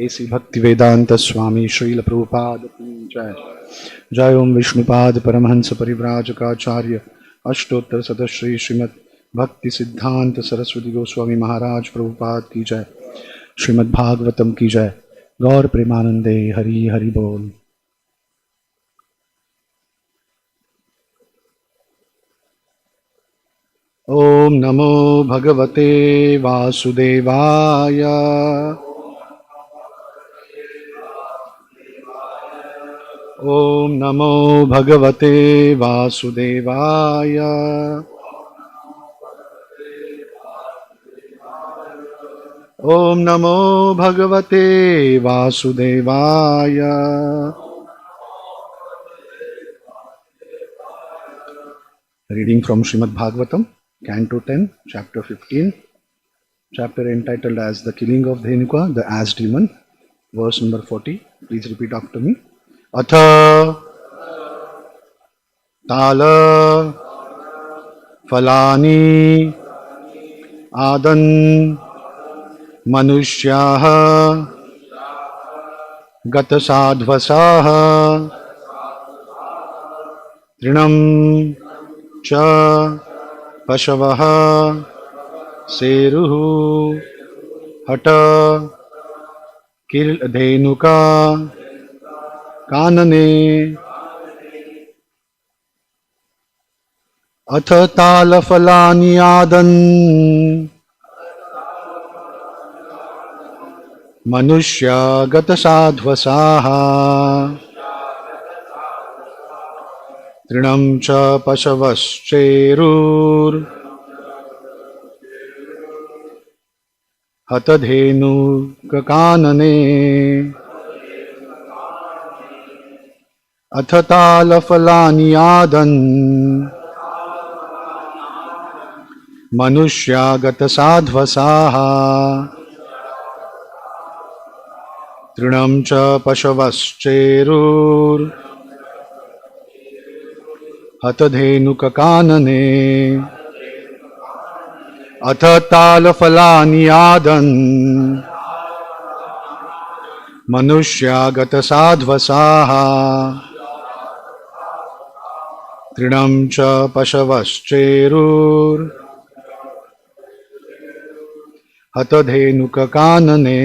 ऐसी भक्ति वेदांत स्वामी श्रील प्रभुपाद की जय। जय ओम विष्णुपाद परमहंस परिव्राजकाचार्य अष्टोत्तर सतश्री श्रीमद् भक्ति सिद्धांत सरस्वती गोस्वामी महाराज प्रभुपाद की जय। श्रीमद् भागवतम की जय। गौर प्रेमानंदे हरि हरि बोल। ओम नमो भगवते वासुदेवाय। ओम नमो भगवते वासुदेवाय। ओम नमो भगवते वासुदेवाय। Reading from Srimad Bhagavatam, Canto 10, Chapter 15, chapter entitled as The Killing of Dhenuka, the Ass Demon, verse number 40. Please repeat after me. Atha tala falani adan manushyaha gata sadvasaha trinam cha pashavaha seruhu hata kil dhenuka kanane अथ तालफलानि आदन् मनुष्यागतसाध्वसाः तृणं च पशवश्चेरुर्हतधेनुककानने अथ तालफलानि आदन् मनुष्यागतसाध्वसाः तृणं च पशवश्चेरुर्हतधेनुककानने अथ तालफलानि आदन् मनुष्यागतसाध्वसाः तृणं च पशवश्चेरुर्हतधेनुककानने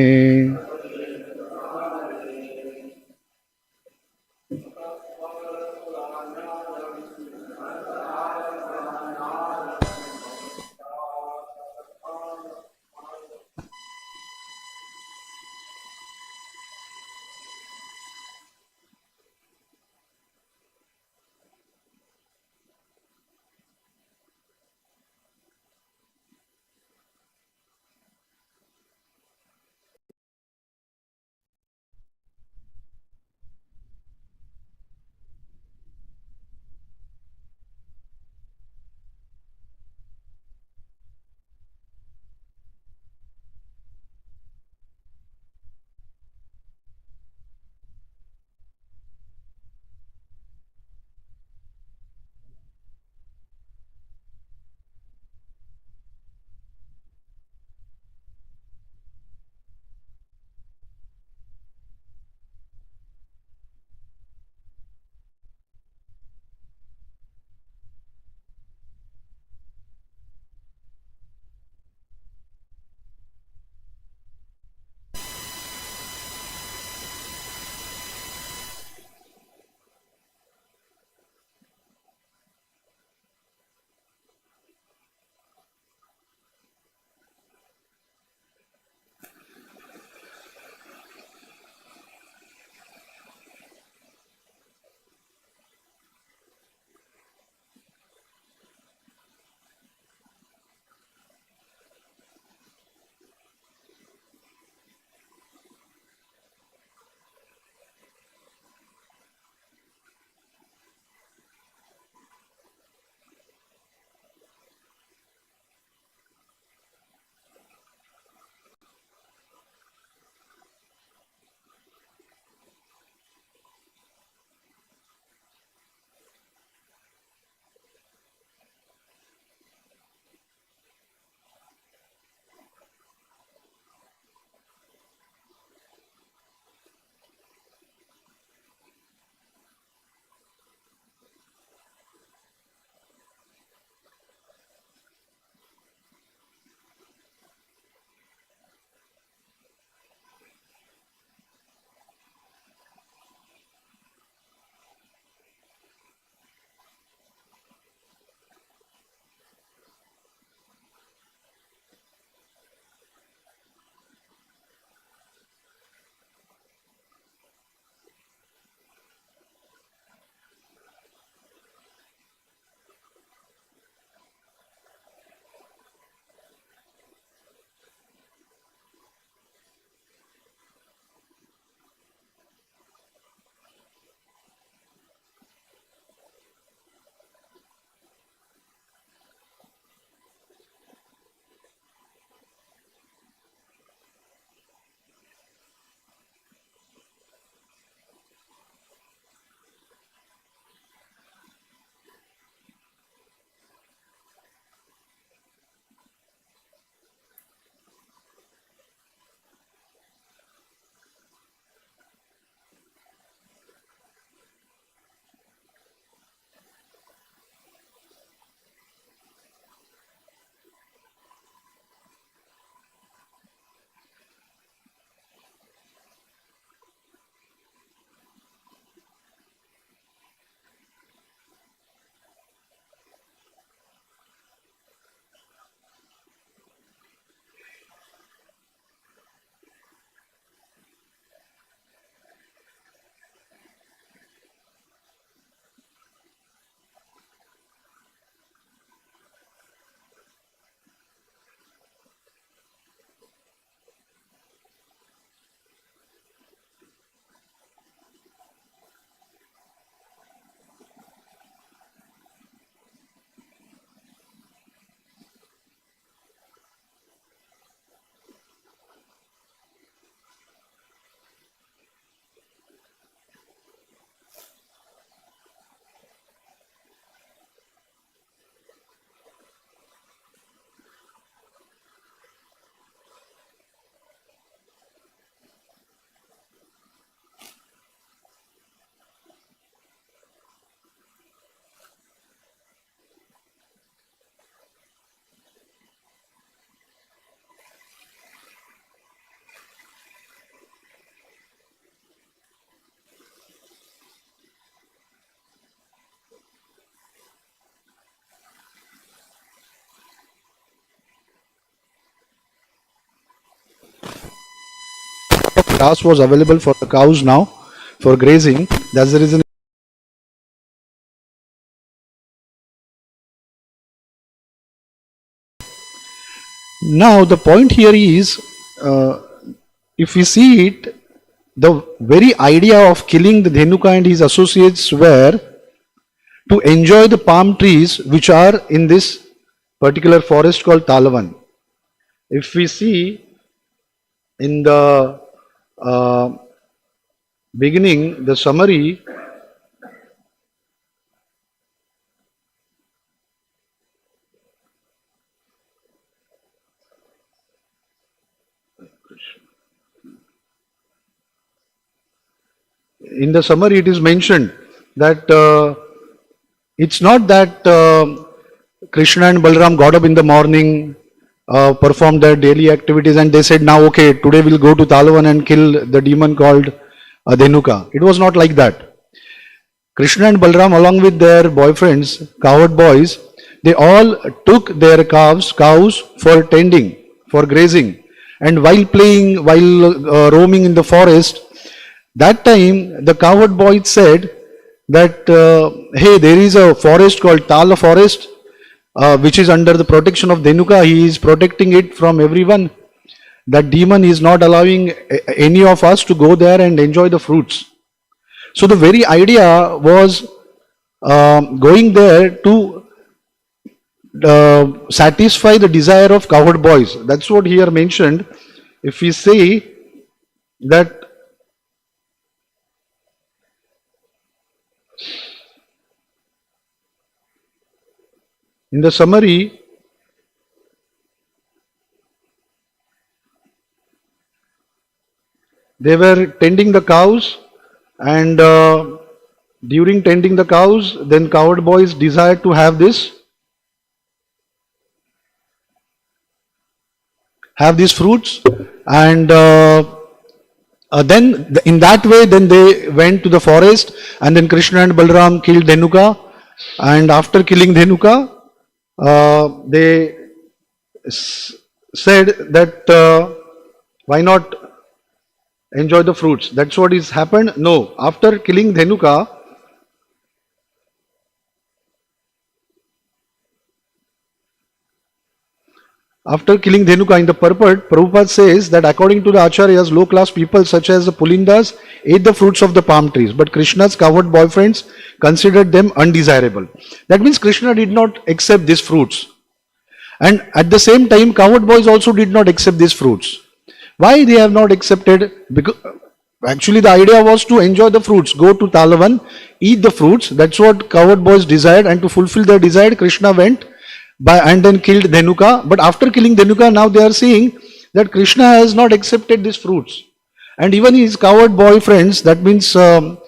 grass was available for the cows now for grazing. That's the reason. Now the point here is, if we see it, the very idea of killing the Dhenuka and his associates were to enjoy the palm trees which are in this particular forest called Talavan. If we see in the beginning, the summary, it is mentioned that it's not that Krishna and Balram got up in the morning, performed their daily activities, and they said, now okay, today we'll go to Talavan and kill the demon called Dhenuka. It was not like that. Krishna and Balram, along with their boyfriends, cowherd boys, they all took their cows for tending, for grazing. And while playing, while roaming in the forest, that time the cowherd boy said that, hey, there is a forest called Tala forest, which is under the protection of Dhenuka. He is protecting it from everyone. That demon is not allowing any of us to go there and enjoy the fruits. So the very idea was going there to satisfy the desire of cowherd boys. That's what here mentioned. If we say that in the summary, they were tending the cows, and during tending the cows, then cowherd boys desired to have these fruits, and then in that way, then they went to the forest, and then Krishna and Balram killed Dhenuka, and after killing Dhenuka, they said that why not enjoy the fruits? That's what is happened. No, after killing Dhenuka, in the purport, Prabhupada says that according to the Acharyas, low class people such as the Pulindas ate the fruits of the palm trees, but Krishna's cowherd boyfriends considered them undesirable. That means Krishna did not accept these fruits. And at the same time, cowherd boys also did not accept these fruits. Why they have not accepted? Because actually the idea was to enjoy the fruits, go to Talavan, eat the fruits. That's what cowherd boys desired, and to fulfill their desire, Krishna went and then killed Dhenuka. But after killing Dhenuka, now they are saying that Krishna has not accepted these fruits. And even his cowherd boyfriends, that means Sudama,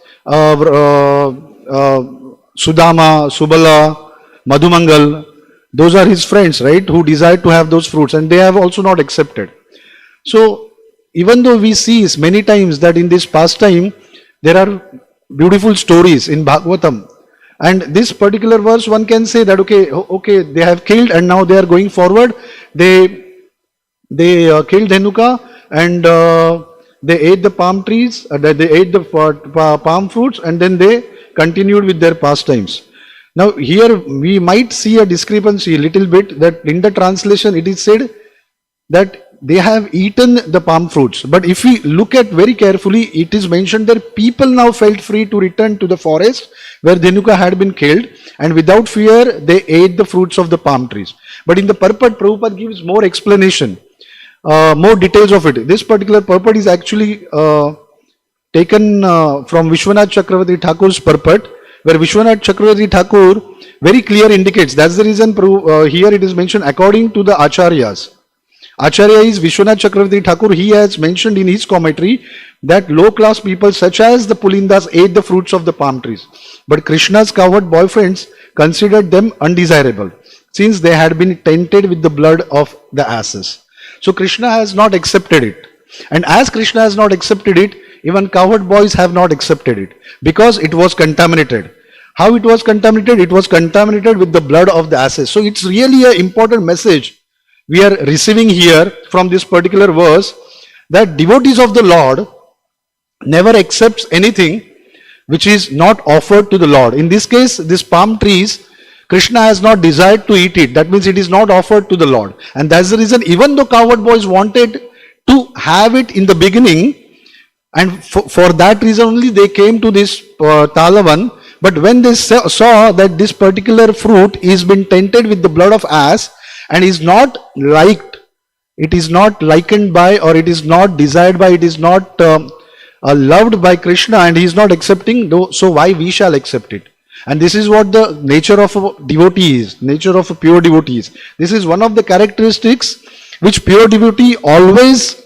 Subala, Madhumangal, those are his friends, right, who desired to have those fruits, and they have also not accepted. So even though we see many times that in this pastime there are beautiful stories in Bhagavatam, and this particular verse one can say that okay, they have killed and now they are going forward. They killed Dhenuka and they ate the palm trees, they ate the palm fruits, and then they continued with their pastimes. Now here we might see a discrepancy a little bit, that in the translation it is said that they have eaten the palm fruits. But if we look at very carefully, it is mentioned that people now felt free to return to the forest where Dhenuka had been killed, and without fear they ate the fruits of the palm trees. But in the purport, Prabhupada gives more explanation, more details of it. This particular purport is actually taken from Vishwanath Chakravarti Thakur's purport, where Vishwanath Chakravarti Thakur very clear indicates. That's the reason here it is mentioned according to the Acharyas. Acharya is Vishwanath Chakravarti Thakur. He has mentioned in his commentary that low class people such as the Pulindas ate the fruits of the palm trees, but Krishna's cowherd boyfriends considered them undesirable since they had been tainted with the blood of the asses. So Krishna has not accepted it, and as Krishna has not accepted it, even cowherd boys have not accepted it because it was contaminated. How it was contaminated? It was contaminated with the blood of the asses. So it's really an important message we are receiving here from this particular verse, that devotees of the Lord never accepts anything which is not offered to the Lord. In this case, these palm trees, Krishna has not desired to eat it. That means it is not offered to the Lord. And that's the reason, even though cowherd boys wanted to have it in the beginning, and for that reason only they came to this Talavan. But when they saw that this particular fruit is been tainted with the blood of ass and is not liked, it is not likened by, or it is not desired by, it is not loved by Krishna, and he is not accepting, so why we shall accept it? And this is what the nature of a devotee is, nature of a pure devotee is. This is one of the characteristics which pure devotee always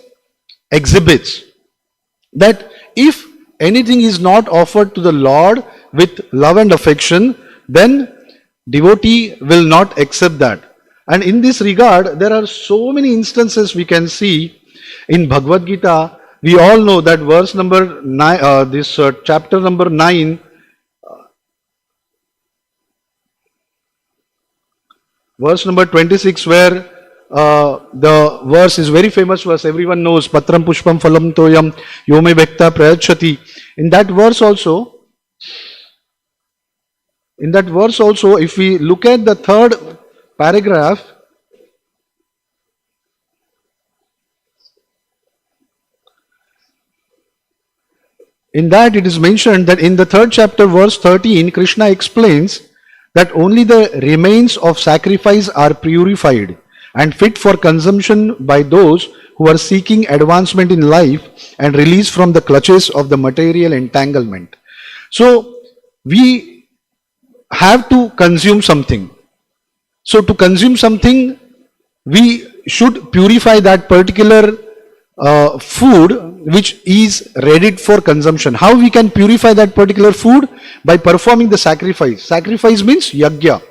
exhibits, that if anything is not offered to the Lord with love and affection, then devotee will not accept that. And in this regard, there are so many instances we can see in Bhagavad Gita. We all know that verse number 9, chapter number 9, verse number 26, where the verse is very famous verse, everyone knows, Patram Pushpam Phalam Toyam Yome Bhakta Prayachati. In that verse also, if we look at the third paragraph, in that it is mentioned that in the third chapter, verse 13, Krishna explains that only the remains of sacrifice are purified and fit for consumption by those who are seeking advancement in life and release from the clutches of the material entanglement. So, we have to consume something. So, to consume something, we should purify that particular food which is ready for consumption. How we can purify that particular food? By performing the sacrifice. Sacrifice means yajna.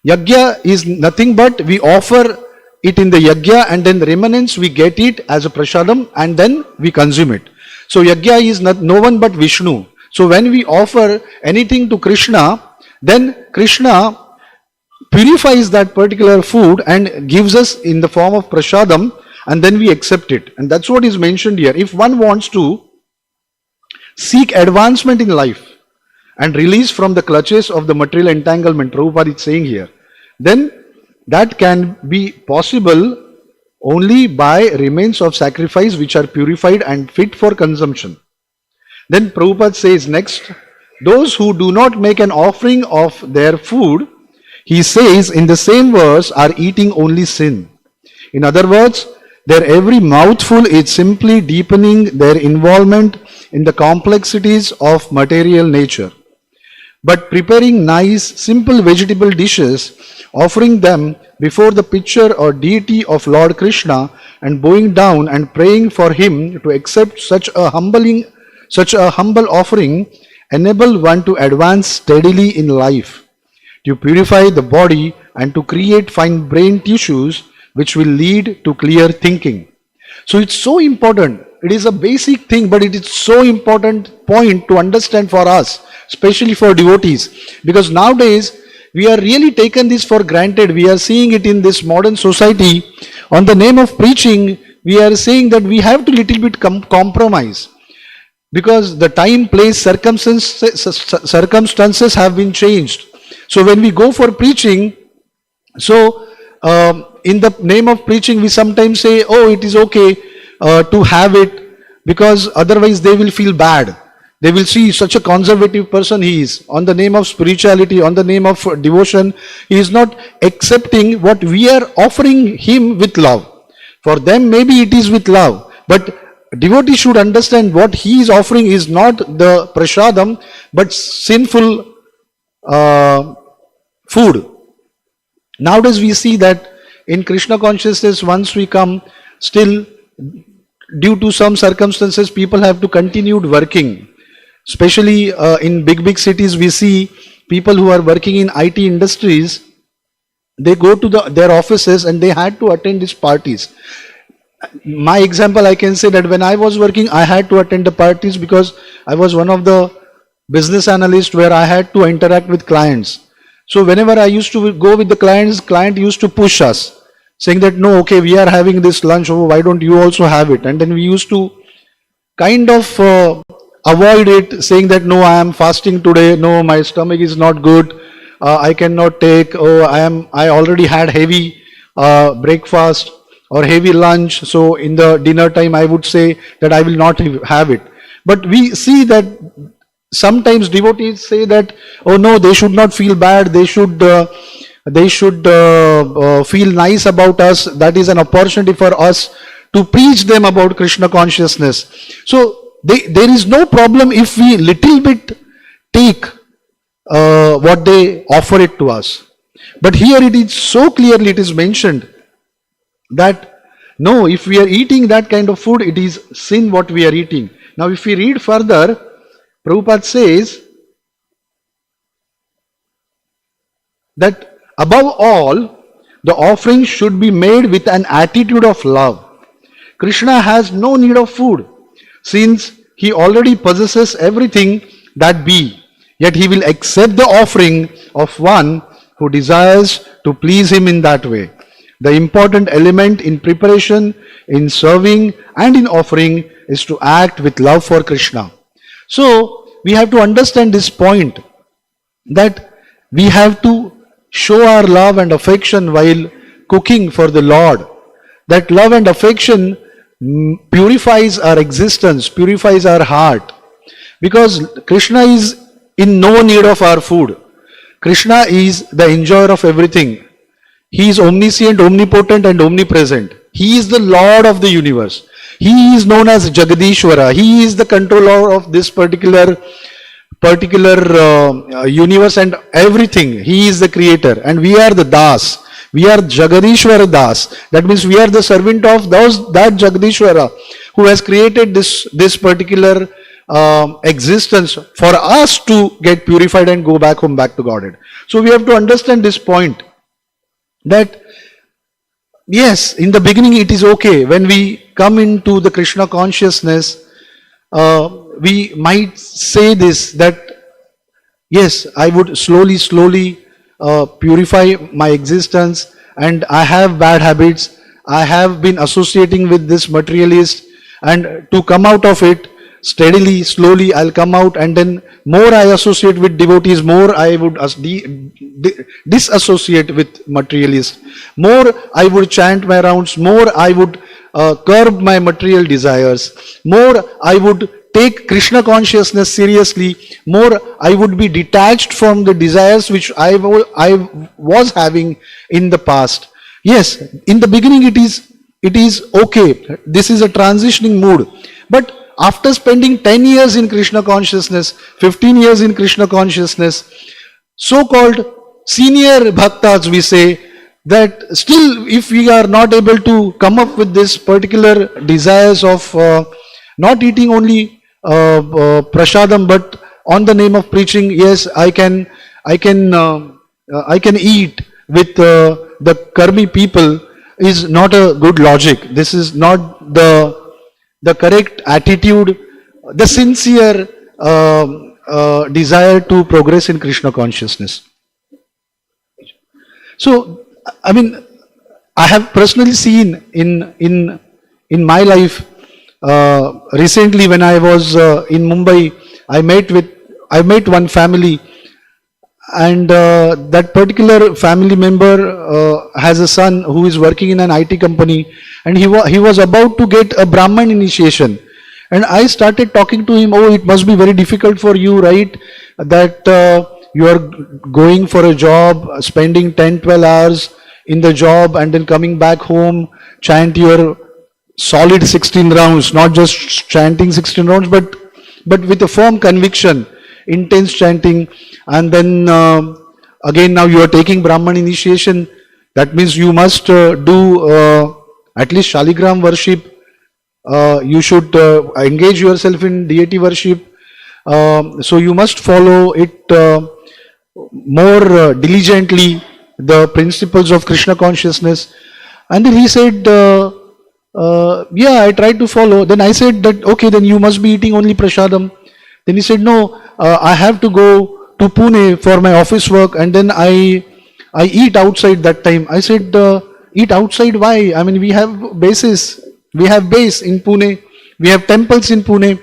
Yajna is nothing but we offer it in the yajna, and then the remnants we get it as a prasadam, and then we consume it. So yajna is no one but Vishnu. So when we offer anything to Krishna, then Krishna purifies that particular food and gives us in the form of prasadam, and then we accept it. And that's what is mentioned here. If one wants to seek advancement in life and release from the clutches of the material entanglement, Prabhupada is saying here, then that can be possible only by remains of sacrifice which are purified and fit for consumption. Then Prabhupada says next, those who do not make an offering of their food, he says in the same verse, are eating only sin. In other words, their every mouthful is simply deepening their involvement in the complexities of material nature. But preparing nice, simple vegetable dishes, offering them before the picture or deity of Lord Krishna, and bowing down and praying for him to accept such a humble offering, enable one to advance steadily in life, to purify the body and to create fine brain tissues which will lead to clear thinking. So it's so important. It is a basic thing, but it is so important point to understand for us, especially for devotees. Because nowadays, we are really taken this for granted. We are seeing it in this modern society. On the name of preaching, we are saying that we have to little bit compromise. Because the time, place, circumstances have been changed. So when we go for preaching, in the name of preaching, we sometimes say, oh, it is okay to have it, because otherwise they will feel bad. They will see such a conservative person he is. On the name of spirituality, on the name of devotion, he is not accepting what we are offering him with love. For them, maybe it is with love. But devotee should understand what he is offering is not the prasadam, but sinful food. Nowadays we see that in Krishna consciousness, once we come, still due to some circumstances, people have to continue working. Especially in big cities, we see people who are working in IT industries, they go to their offices and they had to attend these parties. My example, I can say that when I was working, I had to attend the parties because I was one of the business analysts where I had to interact with clients. So whenever I used to go with the clients, client used to push us. saying that no, okay, we are having this lunch, oh, why don't you also have it? And then we used to kind of avoid it, saying that no, I am fasting today, no, my stomach is not good, I cannot take, oh, I already had heavy breakfast or heavy lunch, so in the dinner time I would say that I will not have it. But we see that sometimes devotees say that, oh no, they should not feel bad, they should feel nice about us, that is an opportunity for us to preach them about Krishna consciousness. So there is no problem if we little bit take what they offer it to us. But here it is so clearly it is mentioned that no, if we are eating that kind of food, it is sin what we are eating. Now if we read further, Prabhupada says that above all, the offering should be made with an attitude of love. Krishna has no need of food, since he already possesses everything that be. Yet he will accept the offering of one who desires to please him in that way. The important element in preparation, in serving, and in offering is to act with love for Krishna. So we have to understand this point, that we have to show our love and affection while cooking for the Lord. That love and affection purifies our existence, purifies our heart. Because Krishna is in no need of our food. Krishna is the enjoyer of everything. He is omniscient, omnipotent and omnipresent. He is the Lord of the universe. He is known as Jagadiswar. He is the controller of this particular universe and everything. He is the creator and we are the Das. We are Jagadiswar Das. That means we are the servant of that Jagadiswara who has created this particular existence for us to get purified and go back home, back to Godhead. So we have to understand this point, that yes, in the beginning it is okay. When we come into the Krishna consciousness, we might say this, that yes, I would slowly purify my existence, and I have bad habits, I have been associating with this materialist, and to come out of it, steadily, slowly I'll come out, and then more I associate with devotees, more I would disassociate with materialists, more I would chant my rounds, more I would curb my material desires, more I would take Krishna consciousness seriously, more I would be detached from the desires which I was having in the past. Yes, in the beginning it is okay, this is a transitioning mood, but after spending 10 years in Krishna consciousness, 15 years in Krishna consciousness, so-called senior bhaktas, we say, that still if we are not able to come up with this particular desires of not eating only prasadam, but on the name of preaching, yes, I can eat with the karmi people, is not a good logic. This is not the correct attitude, the sincere desire to progress in Krishna consciousness. So, I mean, I have personally seen in my life, recently when I was in Mumbai, I met one family, and that particular family member has a son who is working in an IT company, and he was about to get a Brahman initiation, and I started talking to him, oh, it must be very difficult for you, right, that you are going for a job, spending 10-12 hours in the job, and then coming back home, chant your solid 16 rounds, not just chanting 16 rounds, but with a firm conviction, intense chanting, and then again now you are taking Brahman initiation. That means you must do at least Shaligram worship. You should engage yourself in deity worship. So you must follow it more diligently, the principles of Krishna consciousness. And then he said, yeah, I tried to follow. Then I said that, okay, then you must be eating only prasadam. Then he said, no, I have to go to Pune for my office work, and then I eat outside that time. I said, eat outside. Why? I mean, we have bases. We have base in Pune. We have temples in Pune.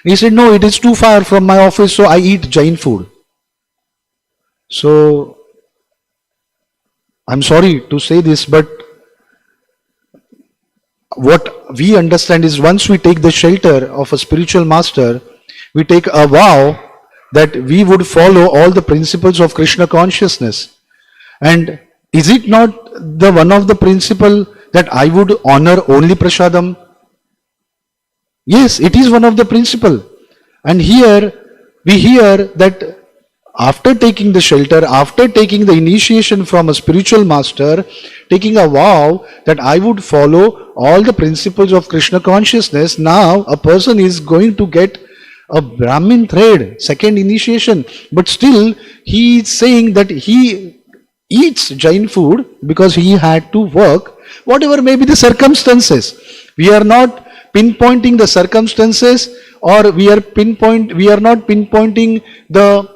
He said, no, it is too far from my office, so I eat Jain food. So, I'm sorry to say this, but what we understand is once we take the shelter of a spiritual master, we take a vow that we would follow all the principles of Krishna consciousness. And is it not the one of the principle that I would honor only prasadam? Yes, it is one of the principle. And here we hear that after taking the shelter, after taking the initiation from a spiritual master, taking a vow that I would follow all the principles of Krishna consciousness, now a person is going to get a Brahmin thread, second initiation, but still he is saying that he eats Jain food because he had to work, whatever may be the circumstances. We are not pinpointing the circumstances, or we are not pinpointing the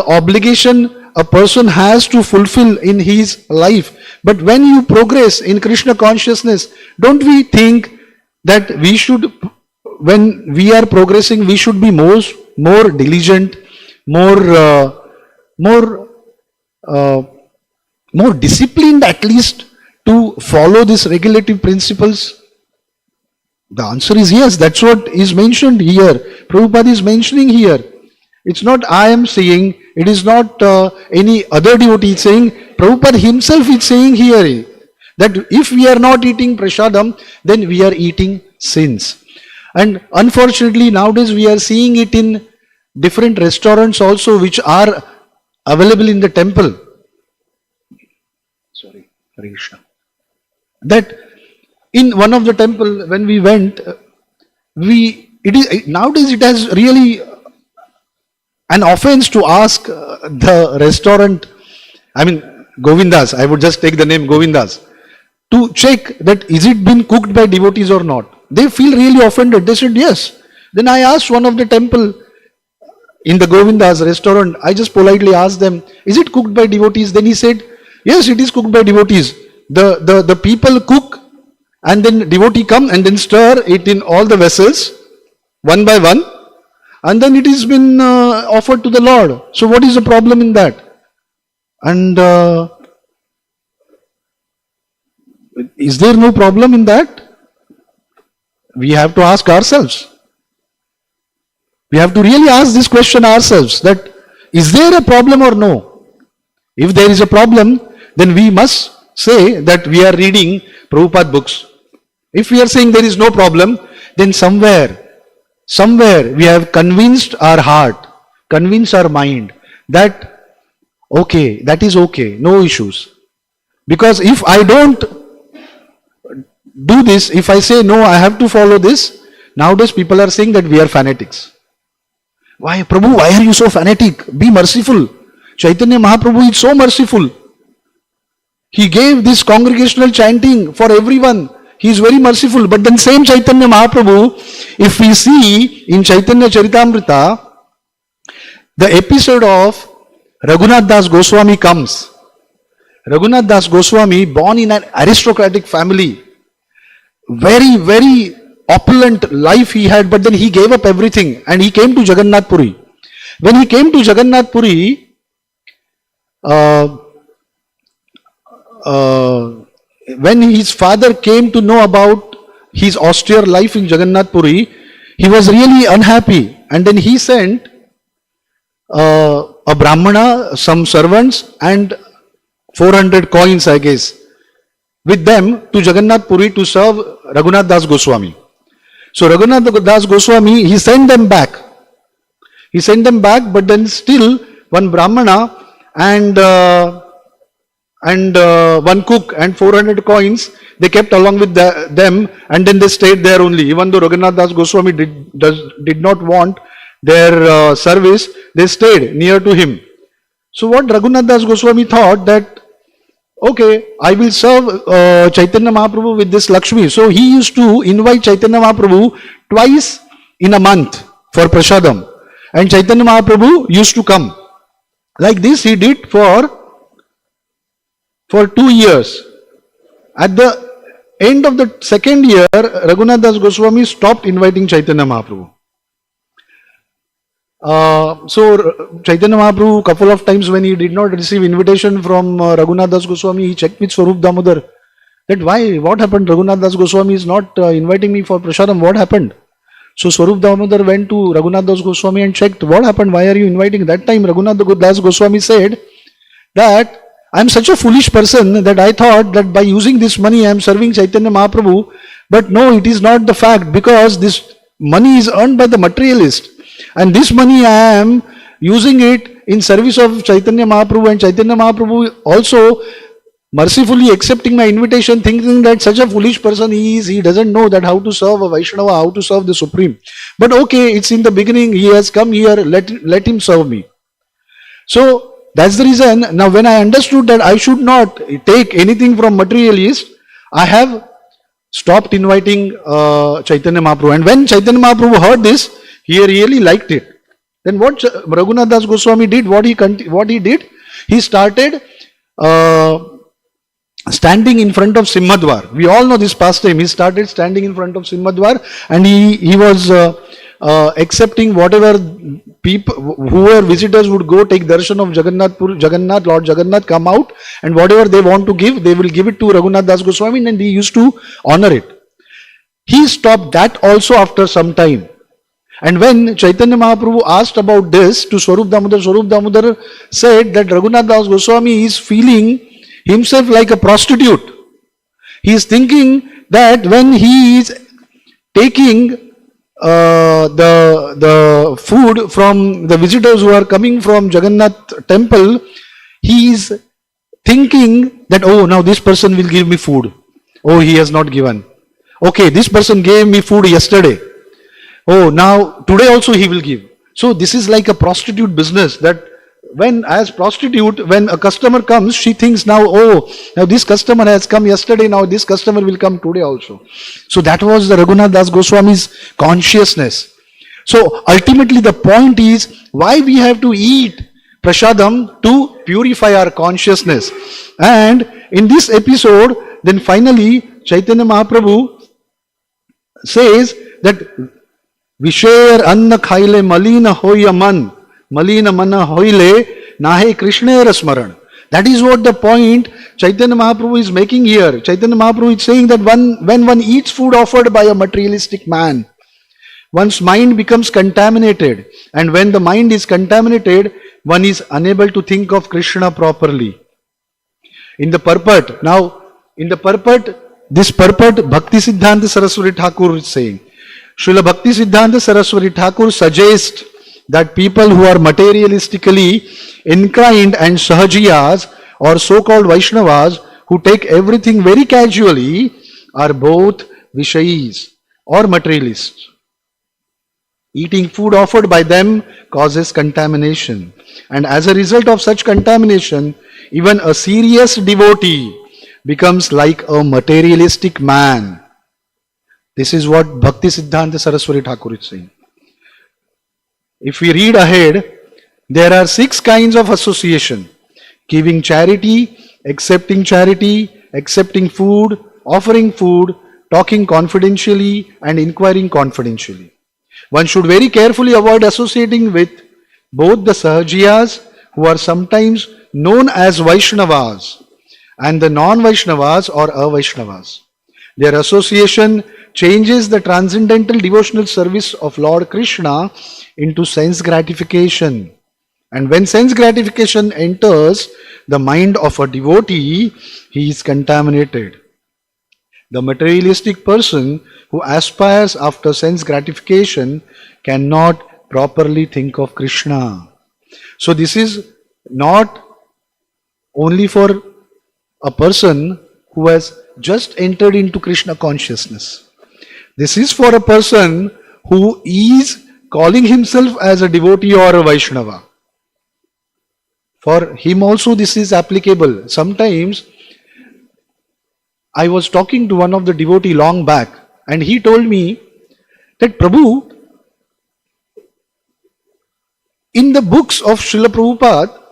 obligation a person has to fulfill in his life. But when you progress in Krishna consciousness, don't we think that we should, when we are progressing, we should be more diligent, more disciplined at least to follow these regulative principles? The answer is yes. That's what is mentioned here. Prabhupada is mentioning here. It's not I am saying, it is not any other devotee saying, Prabhupada himself is saying here that if we are not eating prasadam, then we are eating sins. And unfortunately nowadays we are seeing it in different restaurants also which are available in the temple. Sorry, Hare Krishna. That in one of the temple when we went, nowadays it has really an offense to ask the restaurant, I mean Govindas, I would just take the name Govindas, to check that is it been cooked by devotees or not. They feel really offended. They said yes. Then I asked one of the temple in the Govindas restaurant, I just politely asked them, is it cooked by devotees? Then he said, yes, it is cooked by devotees. The people cook and then devotee come and then stir it in all the vessels one by one, and then it has been offered to the Lord. So what is the problem in that? And is there no problem in that? We have to ask ourselves. We have to really ask this question ourselves, that is there a problem or no? If there is a problem, then we must say that we are reading Prabhupada books. If we are saying there is no problem, then somewhere we have convinced our heart, convinced our mind that okay, that is okay, no issues. Because if I don't do this, if I say no, I have to follow this, nowadays people are saying that we are fanatics. Why, Prabhu, why are you so fanatic? Be merciful. Chaitanya Mahaprabhu is so merciful. He gave this congregational chanting for everyone. He is very merciful. But then same Chaitanya Mahaprabhu, if we see in Chaitanya Charitamrita, the episode of Raghunath Das Goswami comes. Raghunath Das Goswami, born in an aristocratic family, very, very opulent life he had, but then he gave up everything and he came to Jagannath Puri. When he came to Jagannath Puri, when his father came to know about his austere life in Jagannath Puri, he was really unhappy, and then he sent a Brahmana, some servants and 400 coins, I guess, with them to Jagannath Puri to serve Raghunath Das Goswami. So Raghunath Das Goswami, he sent them back. He sent them back, but then still one Brahmana and one cook and 400 coins, they kept along with them, and then they stayed there only. Even though Raghunath Das Goswami did not want their service, they stayed near to him. So what Raghunath Das Goswami thought that, okay, I will serve Chaitanya Mahaprabhu with this Lakshmi. So he used to invite Chaitanya Mahaprabhu twice in a month for prasadam. And Chaitanya Mahaprabhu used to come. Like this he did for 2 years. At the end of the second year, Raghunath Das Goswami stopped inviting Chaitanya Mahaprabhu. So Chaitanya Mahaprabhu, couple of times when he did not receive invitation from Raghunath Das Goswami, he checked with Swarup Damodar that why, what happened? Raghunath Das Goswami is not inviting me for prasadam. What happened? So Swarup Damodar went to Raghunath Das Goswami and checked what happened. Why are you inviting? That time Raghunath Das Goswami said that I am such a foolish person that I thought that by using this money I am serving Chaitanya Mahaprabhu. But no, it is not the fact, because this money is earned by the materialist. And this money I am using it in service of Chaitanya Mahaprabhu, and Chaitanya Mahaprabhu also mercifully accepting my invitation, thinking that such a foolish person he is, he doesn't know that how to serve a Vaishnava, how to serve the Supreme. But okay, it's in the beginning, he has come here, let him serve me. So that's the reason. Now when I understood that I should not take anything from materialist, I have stopped inviting Chaitanya Mahaprabhu. And when Chaitanya Mahaprabhu heard this, he really liked it. Then what Raghunath Das Goswami did, what he did, he started standing in front of Simhadwar. We all know this pastime. He started standing in front of Simhadwar, and he was accepting whatever people, whoever visitors would go take darshan of Jagannath, Lord Jagannath, come out, and whatever they want to give, they will give it to Raghunath Das Goswami, and he used to honor it. He stopped that also after some time. And when Chaitanya Mahaprabhu asked about this to Swarup Damodar said that Raghunath Das Goswami is feeling himself like a prostitute. He is thinking that when he is taking the food from the visitors who are coming from Jagannath temple, he is thinking that, oh, now this person will give me food. Oh, he has not given. Okay, this person gave me food yesterday. Oh, now today also he will give. So this is like a prostitute business, that when as prostitute, when a customer comes, she thinks now, oh, now this customer has come yesterday, now this customer will come today also. So that was the Raghunath Das Goswami's consciousness. So ultimately the point is why we have to eat prasadam to purify our consciousness. And in this episode, then finally Chaitanya Mahaprabhu says that Visher anna khaile malina hoya man, malina mana hoile nahe Krishna rasmaran. That is what the point Chaitanya Mahaprabhu is making here. Chaitanya Mahaprabhu is saying that when one eats food offered by a materialistic man, one's mind becomes contaminated. And when the mind is contaminated, one is unable to think of Krishna properly. In the purport, this purport Bhakti Siddhanta Saraswati Thakur is saying. Srila Bhakti Siddhanta Saraswati Thakur suggests that people who are materialistically inclined and sahajiyas or so-called Vaishnavas who take everything very casually are both Vishayis or materialists. Eating food offered by them causes contamination, and as a result of such contamination, even a serious devotee becomes like a materialistic man. This is what Bhakti Siddhanta Saraswati Thakur is saying. If we read ahead, there are 6 kinds of association: giving charity, accepting food, offering food, talking confidentially, and inquiring confidentially. One should very carefully avoid associating with both the Sahajiyas, who are sometimes known as Vaishnavas, and the non-Vaishnavas or Avaishnavas. Their association changes the transcendental devotional service of Lord Krishna into sense gratification. And when sense gratification enters the mind of a devotee, he is contaminated. The materialistic person who aspires after sense gratification cannot properly think of Krishna. So this is not only for a person who has just entered into Krishna consciousness. This is for a person who is calling himself as a devotee or a Vaishnava. For him also this is applicable. Sometimes I was talking to one of the devotee long back, and he told me that Prabhu, in the books of Srila Prabhupada,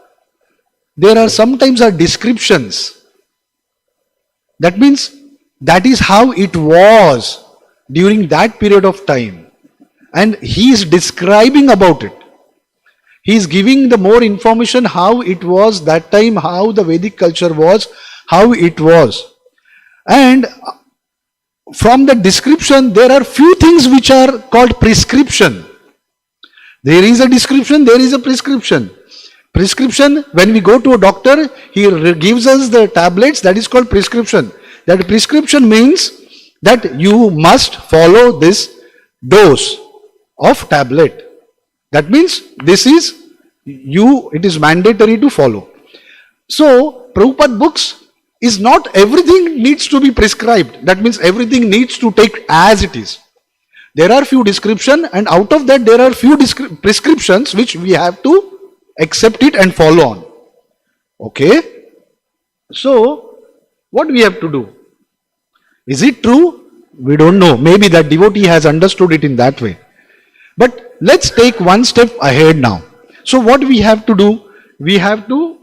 there are sometimes descriptions That means that is how it was during that period of time. And he is describing about it. He is giving the more information how it was that time, how the Vedic culture was, how it was. And from the description, there are few things which are called prescription. There is a description, there is a prescription. Prescription, when we go to a doctor, he gives us the tablets, that is called prescription. That prescription means that you must follow this dose of tablet. That means this is it is mandatory to follow. So, Prabhupada books is not everything needs to be prescribed. That means everything needs to take as it is. There are few description, and out of that there are few prescriptions which we have to accept it and follow on. Okay? So, what we have to do? Is it true? We don't know. Maybe that devotee has understood it in that way. But let's take one step ahead now. So what we have to do? We have to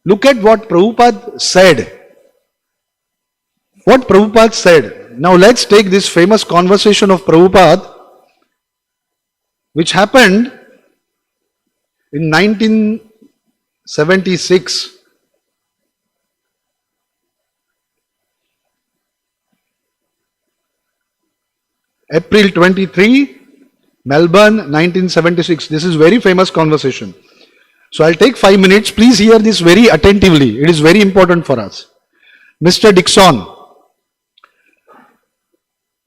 look at what Prabhupada said. What Prabhupada said. Now let's take this famous conversation of Prabhupada, which happened in 1976. April 23, Melbourne, 1976. This is very famous conversation. So I'll take 5 minutes. Please hear this very attentively. It is very important for us. Mr. Dixon,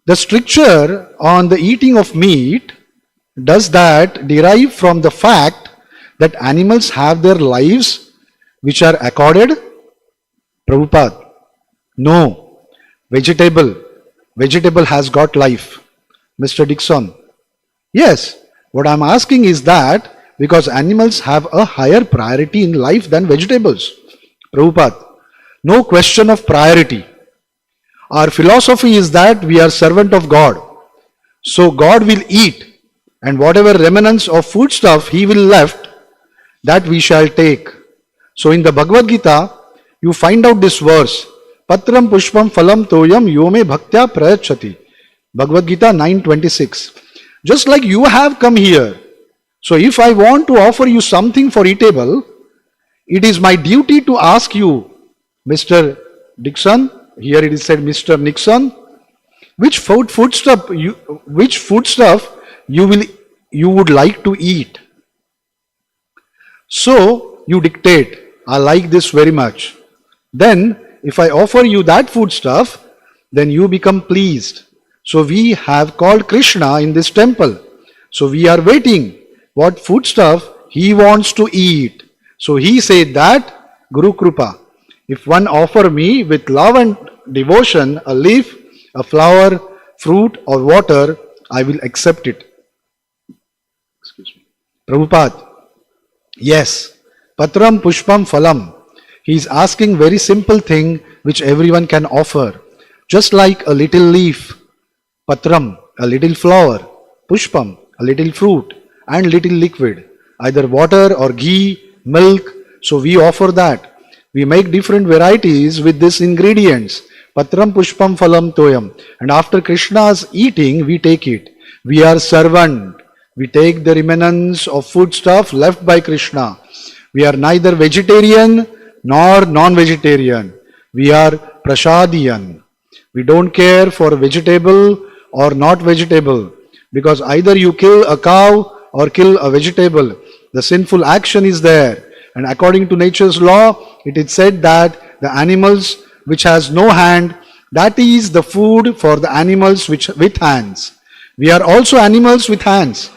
the stricture on the eating of meat, does that derive from the fact that animals have their lives which are accorded? Prabhupada, no. Vegetable has got life. Mr. Dixon, yes. What I'm asking is that because animals have a higher priority in life than vegetables. Prabhupada, no question of priority. Our philosophy is that we are servant of God. So God will eat, and whatever remnants of food stuff He will left, that we shall take. So in the Bhagavad Gita, you find out this verse, Patram Pushpam Phalam Toyam Yome Bhaktya Prayachati. Bhagavad Gita 9:26. Just like you have come here. So if I want to offer you something for eatable, it is my duty to ask you, Mr. Dixon, here it is said Mr. Nixon, which foodstuff you would like to eat. So you dictate, I like this very much. Then if I offer you that foodstuff, then you become pleased. So we have called Krishna in this temple. So we are waiting what foodstuff he wants to eat. So he said that, Guru Krupa, if one offer me with love and devotion a leaf, a flower, fruit or water, I will accept it. Excuse me. Prabhupada, yes, Patram Pushpam Phalam. He is asking very simple thing which everyone can offer. Just like a little leaf, Patram, a little flower, Pushpam, a little fruit and little liquid, either water or ghee, milk. So we offer that. We make different varieties with these ingredients. Patram Pushpam Phalam Toyam. And after Krishna's eating, we take it. We are servant. We take the remnants of foodstuff left by Krishna. We are neither vegetarian nor non-vegetarian. We are prasadian. We don't care for vegetable or not vegetable, because either you kill a cow or kill a vegetable, the sinful action is there. And according to nature's law, it is said that the animals which has no hand, that is the food for the animals with hands. We are also animals with hands.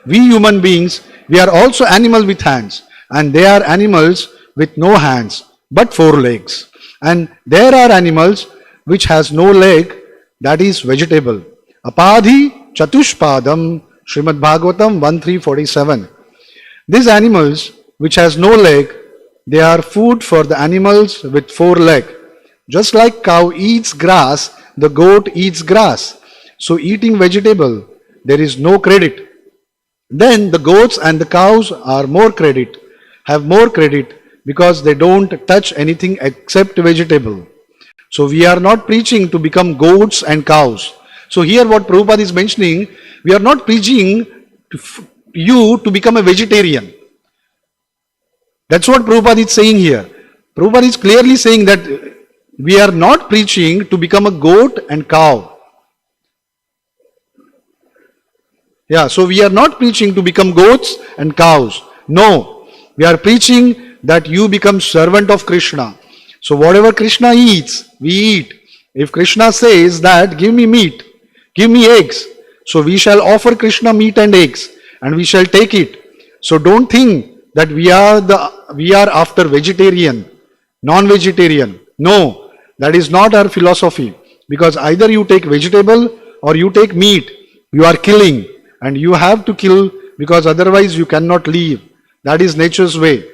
We human beings, we are also animals with hands. And they are animals with no hands, but 4 legs. And there are animals which has no leg, that is vegetable. Apadhi Chatushpadam, Srimad Bhagavatam 10.15.40. These animals which has no leg, they are food for the animals with 4 legs. Just like cow eats grass, the goat eats grass. So eating vegetable, there is no credit. Then the goats and the cows have more credit because they don't touch anything except vegetable. So we are not preaching to become goats and cows. So here what Prabhupada is mentioning, we are not preaching you to become a vegetarian. That's what Prabhupada is saying here. Prabhupada is clearly saying that we are not preaching to become a goat and cow. Yeah, so we are not preaching to become goats and cows. No, we are preaching that you become servant of Krishna. So whatever Krishna eats, we eat. If Krishna says that, give me meat, give me eggs, so we shall offer Krishna meat and eggs and we shall take it. So don't think that we are after vegetarian, non-vegetarian. No, that is not our philosophy. Because either you take vegetable or you take meat, you are killing. And you have to kill because otherwise you cannot live. That is nature's way.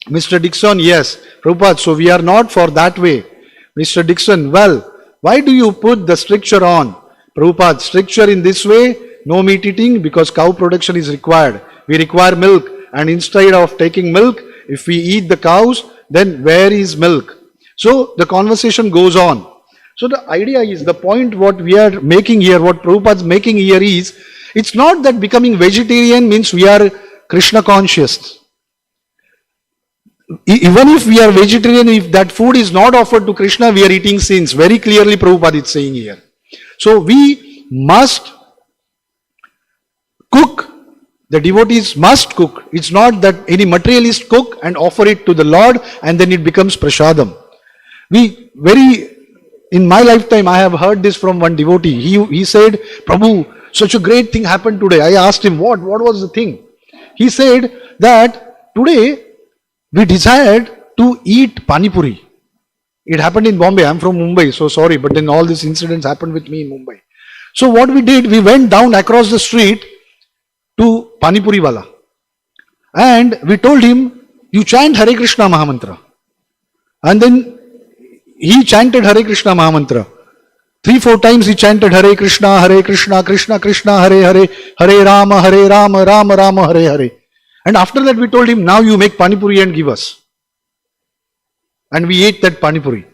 Mr. Dixon, yes, Prabhupada, so we are not for that way. Mr. Dixon, well, why do you put the stricture on? Prabhupada, stricture in this way, no meat eating because cow production is required. We require milk, and instead of taking milk, if we eat the cows, then where is milk? So the conversation goes on. So the idea is, the point what we are making here, what Prabhupada is making here is, it's not that becoming vegetarian means we are Krishna conscious. Even if we are vegetarian, if that food is not offered to Krishna, we are eating sins. Very clearly Prabhupada is saying here. So we must cook. The devotees must cook. It's not that any materialist cook and offer it to the Lord and then it becomes prasadam. In my lifetime I have heard this from one devotee. He said, Prabhu, such a great thing happened today. I asked him, what was the thing? He said that today we desired to eat pani puri. It happened in Bombay. I'm from Mumbai, so sorry, but then all these incidents happened with me in Mumbai. So what we did, we went down across the street to pani puri wala. And we told him, you chant Hare Krishna Mahamantra. And then he chanted Hare Krishna Mahamantra. 3-4 times he chanted Hare Krishna, Krishna Krishna, Hare Hare, Hare Rama, Rama Rama, Hare Hare. And after that we told him, now you make pani puri and give us. And we ate that pani puri.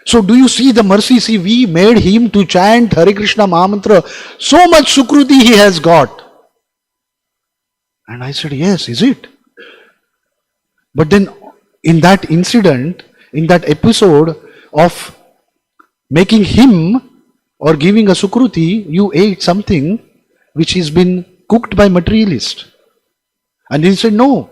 So do you see the mercy? See, we made him to chant Hare Krishna Mahamantra. So much sukruti he has got. And I said, yes, is it? But then in that incident, in that episode of making him or giving a sukruti, you ate something which has been cooked by materialist. And he said, no.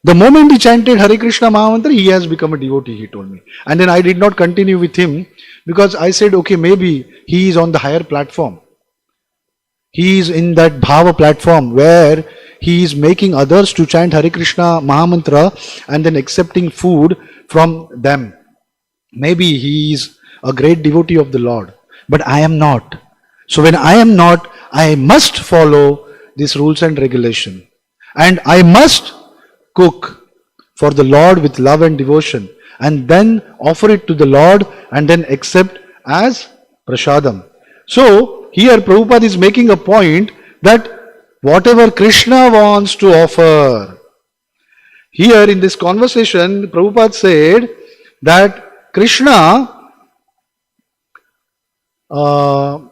The moment he chanted Hare Krishna Mahamantra, he has become a devotee, he told me. And then I did not continue with him because I said, okay, maybe he is on the higher platform. He is in that bhava platform where he is making others to chant Hare Krishna Mahamantra and then accepting food from them. Maybe he is a great devotee of the Lord. But I am not. So when I am not, I must follow these rules and regulation. And I must cook for the Lord with love and devotion. And then offer it to the Lord and then accept as prasadam. So here Prabhupada is making a point that whatever Krishna wants to offer. Here in this conversation, Prabhupada said that Krishna,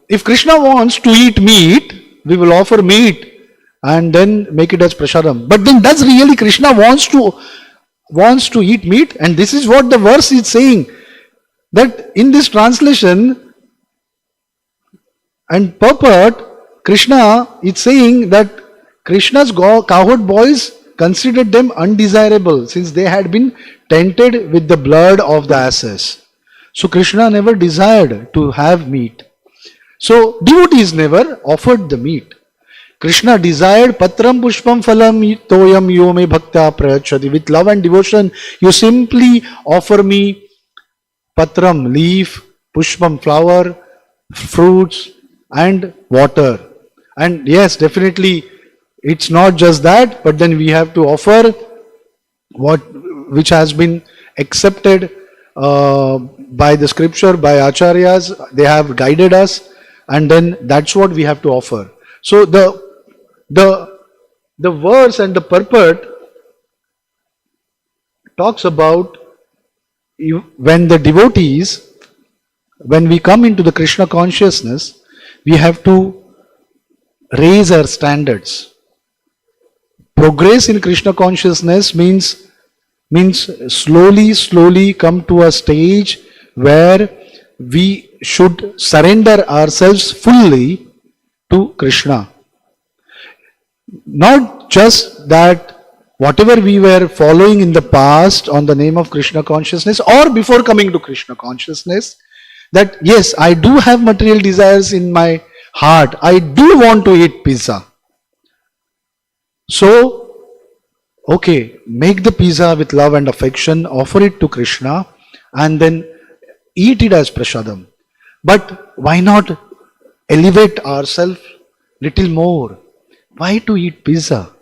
if Krishna wants to eat meat, we will offer meat and then make it as prasadam. But then does really Krishna wants to eat meat? And this is what the verse is saying. That in this translation and purport, Krishna is saying that Krishna's cowherd boys considered them undesirable since they had been tainted with the blood of the asses. So Krishna never desired to have meat. So devotees never offered the meat. Krishna desired patram pushpam phalam toyam yome bhakta prayachati. With love and devotion, you simply offer me patram, leaf, pushpam, flower, fruits and water. And yes, definitely it's not just that, but then we have to offer which has been accepted by the scripture, by acharyas. They have guided us, and then that's what we have to offer. So the verse and the purport talks about when the devotees when we come into the Krishna consciousness, we have to raise our standards. Progress in Krishna consciousness means slowly come to a stage where we should surrender ourselves fully to Krishna. Not just that whatever we were following in the past on the name of Krishna consciousness or before coming to Krishna consciousness, that yes, I do have material desires in my heart. I do want to eat pizza. So, okay, make the pizza with love and affection, offer it to Krishna, and then eat it as prasadam. But why not elevate ourselves little more? Why to eat pizza?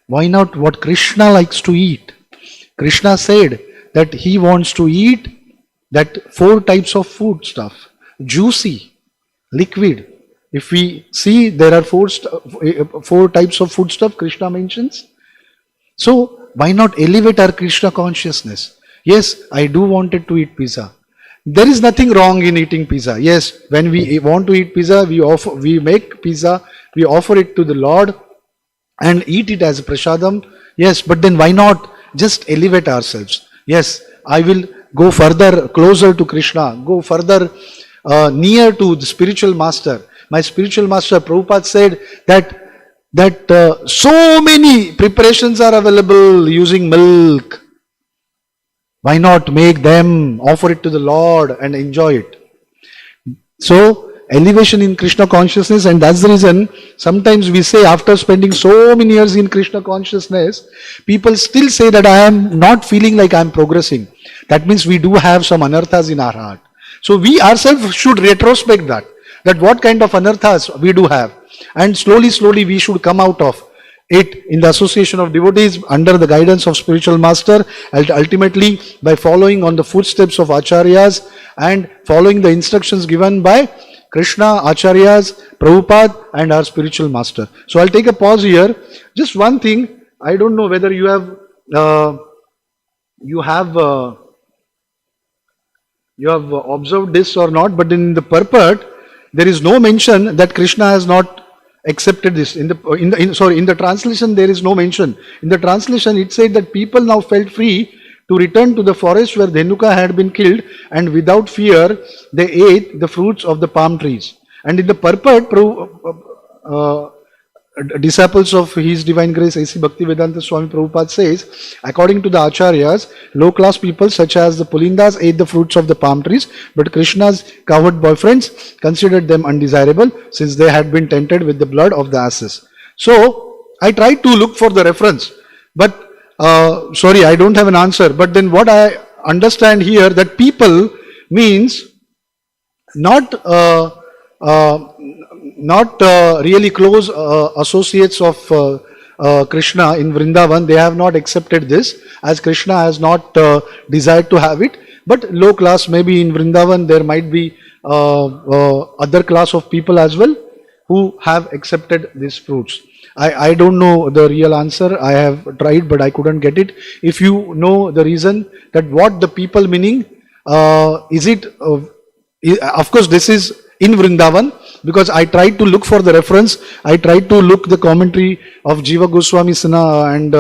Why not what Krishna likes to eat? Krishna said that he wants to eat that four types of food stuff: juicy, liquid. If we see, there are four types of food stuff Krishna mentions. So why not elevate our Krishna consciousness? Yes, I do wanted to eat pizza. There is nothing wrong in eating pizza. Yes, when we want to eat pizza, we make pizza, we offer it to the Lord and eat it as a prasadam. Yes, but then why not just elevate ourselves? Yes, I will go further, closer to Krishna, go further near to the spiritual master. My spiritual master Prabhupada said that so many preparations are available using milk. Why not make them, offer it to the Lord and enjoy it? So, elevation in Krishna consciousness, and that's the reason sometimes we say after spending so many years in Krishna consciousness, people still say that I am not feeling like I am progressing. That means we do have some anarthas in our heart. So we ourselves should retrospect that what kind of anarthas we do have. And slowly we should come out of it in the association of devotees under the guidance of spiritual master, and ultimately by following on the footsteps of acharyas and following the instructions given by Krishna, acharyas, Prabhupada and our spiritual master. So I'll take a pause here. Just one thing, I don't know whether you have uh, you have uh, you have observed this or not, but in the purport there is no mention that Krishna has not accepted this. In the translation there is no mention. In the translation it said that people now felt free to return to the forest where Dhenuka had been killed, and without fear they ate the fruits of the palm trees. And in the purport, disciples of His Divine Grace A.C. Bhaktivedanta Swami Prabhupada says, according to the acharyas, low class people such as the Pulindas ate the fruits of the palm trees, but Krishna's cowherd boyfriends considered them undesirable since they had been tainted with the blood of the asses. So I tried to look for the reference, but sorry, I don't have an answer. But then what I understand here, that people means not really close associates of Krishna in Vrindavan. They have not accepted this, as Krishna has not desired to have it. But low class, maybe in Vrindavan there might be other class of people as well who have accepted these fruits. I don't know the real answer. I have tried, but I couldn't get it. If you know the reason, that what the people meaning, is it of course this is in Vrindavan, because I tried to look for the reference. I tried to look the commentary of Jiva Goswami Sinha and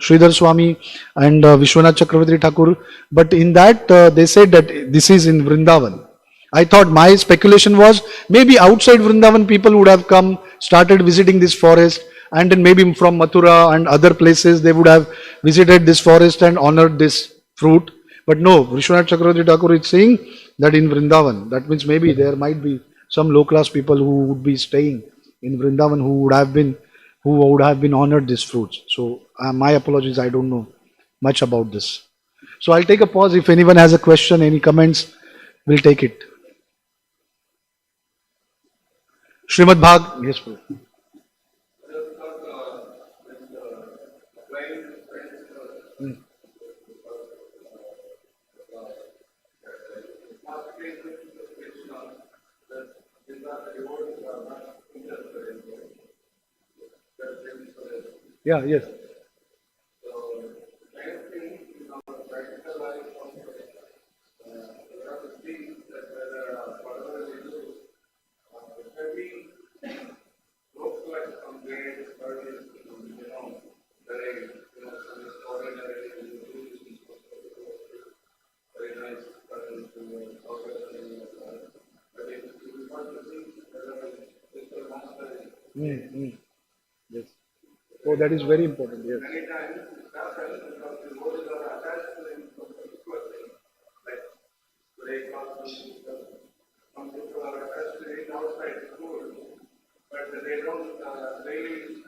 Sridhar Swami and Vishwanath Chakravarti Thakur, but in that they said that this is in Vrindavan. I thought, my speculation was maybe outside Vrindavan people would have come, started visiting this forest, and then maybe from Mathura and other places they would have visited this forest and honored this fruit. But no, Vishwanath Chakravarti Thakur is saying that in Vrindavan. That means maybe there might be some low class people who would be staying in Vrindavan who would have been honored these fruits. So my apologies, I don't know much about this. So I'll take a pause. If anyone has a question, any comments, we'll take it. Srimad Bhag, yes, please. Yeah, yes. Yes. Oh, that is very important. Yes. Many times it happens because the motives are attached to the spiritual thing. Like today, some people are attached to eat outside food, but they don't really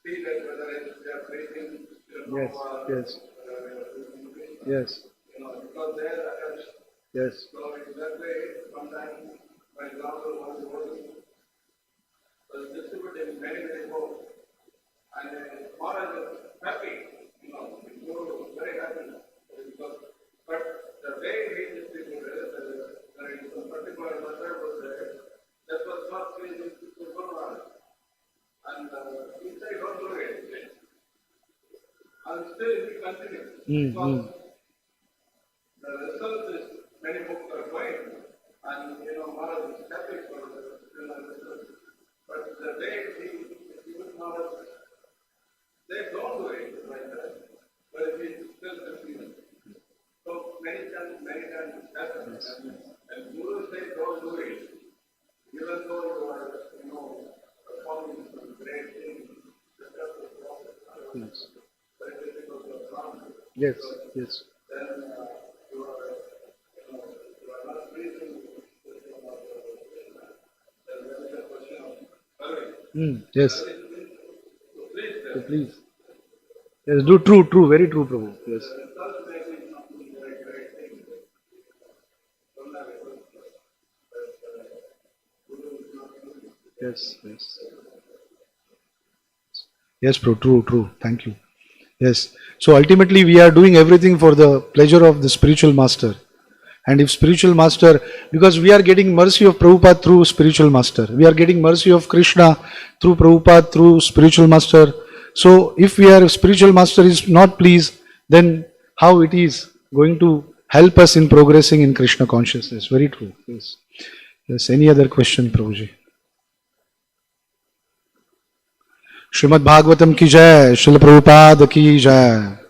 see that whether they are breathing, Yes. Yes. Yes. because they are attached. Yes. So in that way, sometimes, for example, one devotee was distributed in many, many homes. And Maharaj was happy, he was very happy because, but the way he distributed, there is a particular method was there that was not pleasing to Guru Maharaj. And he said, don't do it. And still he continued because the result is many books are going, and Maharaj is happy for the result. But the day he was Maharaj, they don't do it like that, but it is still confusing. So many times it happens. And Guru says don't do it, even though you are, performing some great things, discuss the process. Yes. Very difficult to accomplish. Yes. Yes. Then you are not pleasing with then there is a question of hurry. Yes. So please, So please. Yes. Do true. Very true, Prabhu. Yes. the result may be something very great thing. Don't have a good Guru is not doing. Yes. Yes. Yes, Prabhu. True. Thank you. Yes. So ultimately, we are doing everything for the pleasure of the spiritual master. And if spiritual master, because we are getting mercy of Prabhupada through spiritual master, we are getting mercy of Krishna through Prabhupada through spiritual master. So if spiritual master is not pleased, then how it is going to help us in progressing in Krishna consciousness? Very true. Yes. Yes. Any other question, Prabhuji? Srimad Bhagavatam ki jai, Srila Prabhupada ki jai.